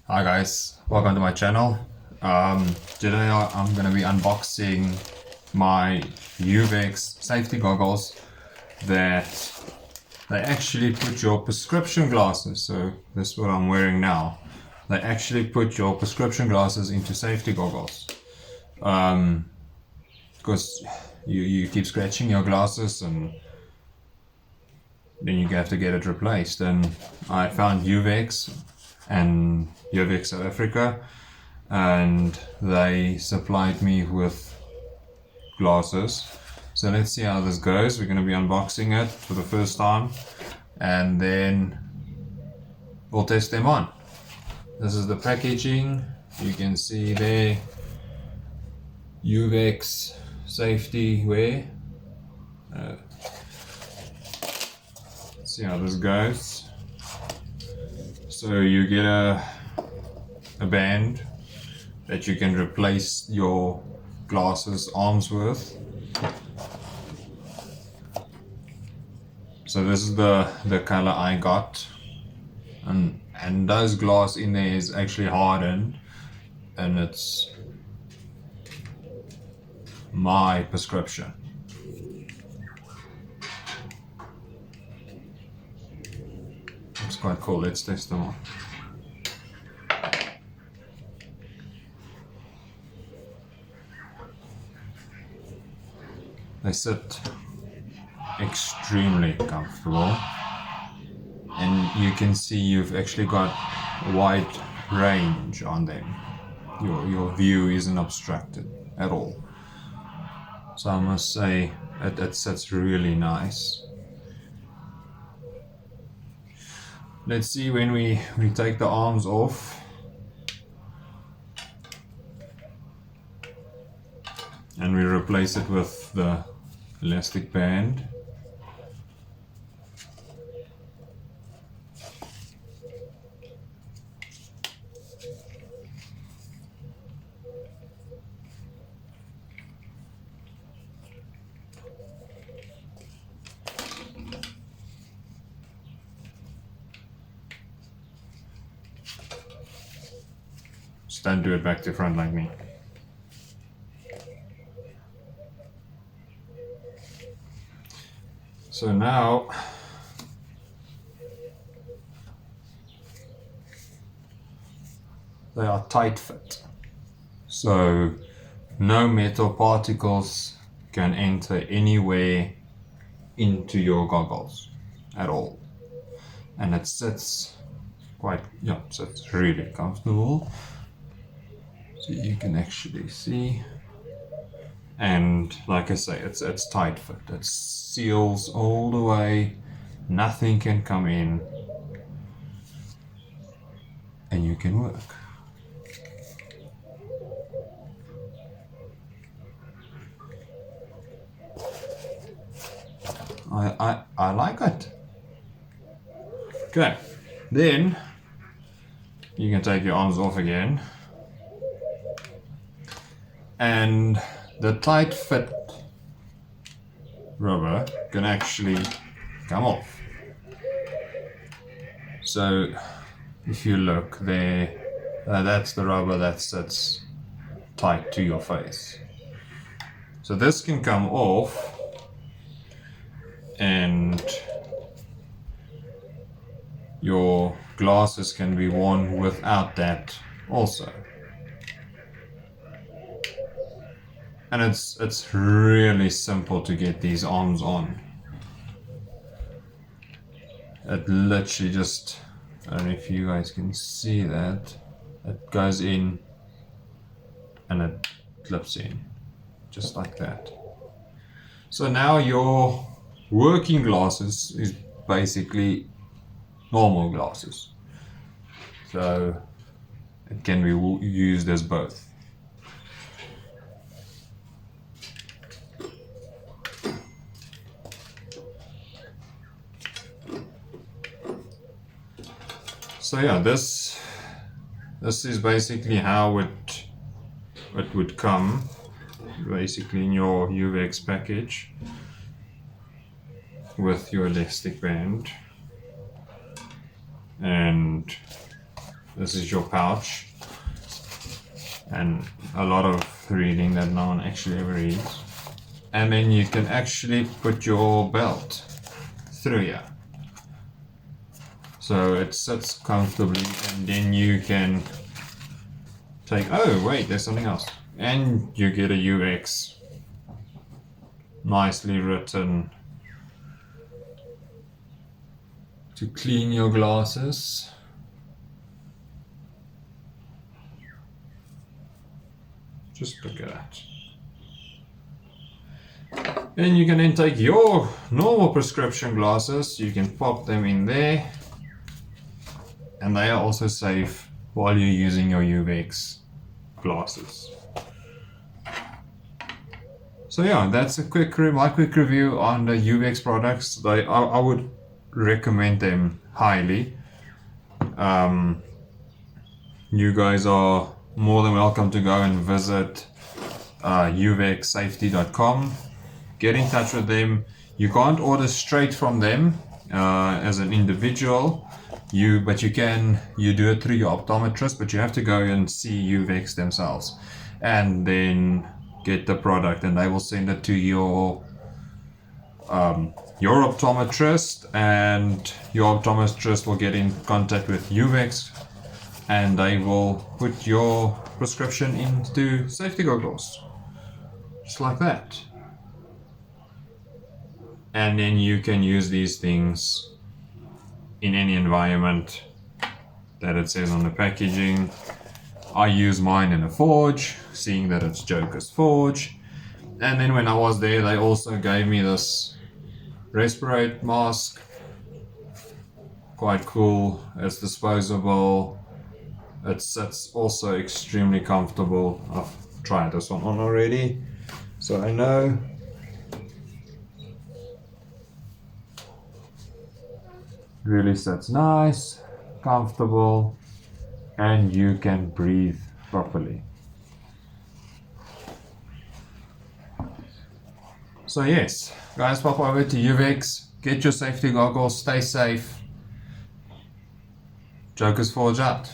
Hi guys, welcome to my channel. Today I'm going to be unboxing my Uvex safety goggles that they actually put your prescription glasses, so this is what I'm wearing now. They actually put your prescription glasses into safety goggles. Because you keep scratching your glasses and then you have to get it replaced. And I found Uvex and Uvex South Africa, and they supplied me with glasses. So let's see how this goes. We're going to be unboxing it for the first time, and then we'll test them on. This is the packaging. You can see there, Uvex safety wear. Let's see how this goes. So you get a band that you can replace your glasses arms with. So this is the color I got, and those glass in there is actually hardened, and it's my prescription. It's quite cool. Let's test them on. They sit extremely comfortable, and you can see you've actually got a wide range on them. Your view isn't obstructed at all. So I must say it sits really nice. Let's see when we take the arms off. And we replace it with the elastic band. Just don't do it back to front like me. So now they are tight fit, so no metal particles can enter anywhere into your goggles at all, and it sits sits really comfortable. So you can actually see, and like I say, it's tight fit. It seals all the way, nothing can come in, and you can work. I like it. Okay, then you can take your arms off again, and the tight fit rubber can actually come off. So if you look there, that's the rubber that sits tight to your face. So this can come off, and your glasses can be worn without that also. And it's really simple to get these arms on. It literally just, I don't know if you guys can see that, it goes in and it clips in just like that. So now your working glasses is basically normal glasses, so it can be used as both. So yeah, this is basically how it would come, basically in your Uvex package with your elastic band, and This is your pouch, and a lot of reading that no one actually ever reads. And then you can actually put your belt through here, so it sits comfortably, and then you can take, oh wait, there's something else, and you get a Uvex nicely written to clean your glasses. Just look at that. And you can then take your normal prescription glasses, you can pop them in there, and they are also safe while you're using your Uvex glasses. So yeah, that's a my quick review on the Uvex products. I would recommend them highly. You guys are more than welcome to go and visit uvexsafety.com. Get in touch with them. You can't order straight from them as an individual, but you do it through your optometrist, but you have to go and see Uvex themselves and then get the product, and they will send it to your optometrist, and your optometrist will get in contact with Uvex, and they will put your prescription into safety goggles, just like that. And then you can use these things in any environment that it says on the packaging. I use mine in a forge, seeing that it's Joker's Forge. And then when I was there, they also gave me this respiratory mask. Quite cool. It's disposable. It sits also extremely comfortable. I've tried this one on already, so I know. Really sits nice, comfortable, and you can breathe properly. So yes, guys, pop over to Uvex, get your safety goggles, stay safe. Joker's Forge out.